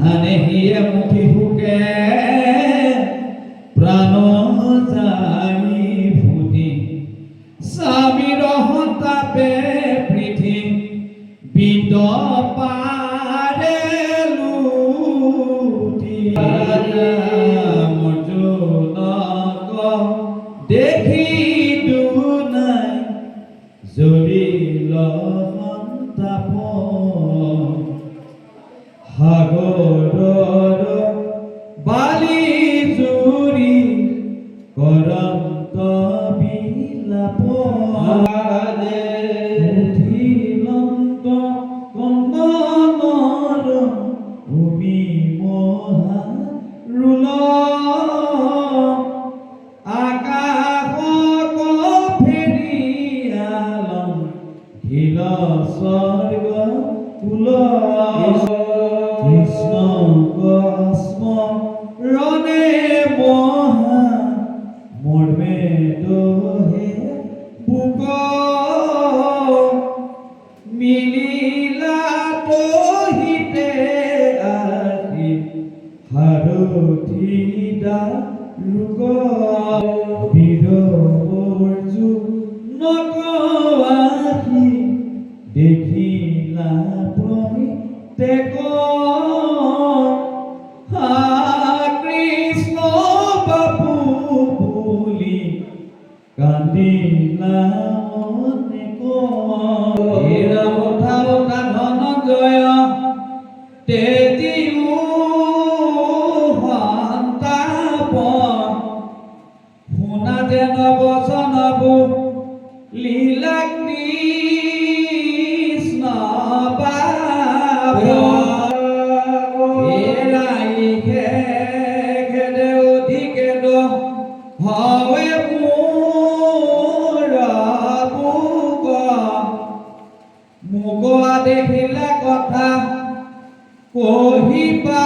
হানেহিয়ে মুখি হুকে প্রাণ যাই ফুটি স্বামীর হতাপে পৃথি বিদ পারে লুটি মর্জুনক দেখি দুনাই জ্বলিল সন্তাপ সাগৰৰ বালি জুৰি কৰন্ত বিলাপ উঠিলন্ত কন্দনৰ ভূমি মহা ৰুল আকাশক ফেৰিয়ালম হিল স্বৰ্গ কুল কৃষ্ণ স্মৰণে মহা মৰ্মে দহে বুক মিলিলা তহিতে আহি হাৰথিদা ৰোগ বিৰবৰ্জু নকৱাহি দেখিলা প্ৰত্যেক কৃষ্ণ বাপু বুলি কান্দিলা অনেক ধনঞ্জয় তেতিও সন্তাপ শুনা যেন বচনবু লীলা কৃষ্ণ হয় মোৰ মুগা দেখিলে কথা কহিবা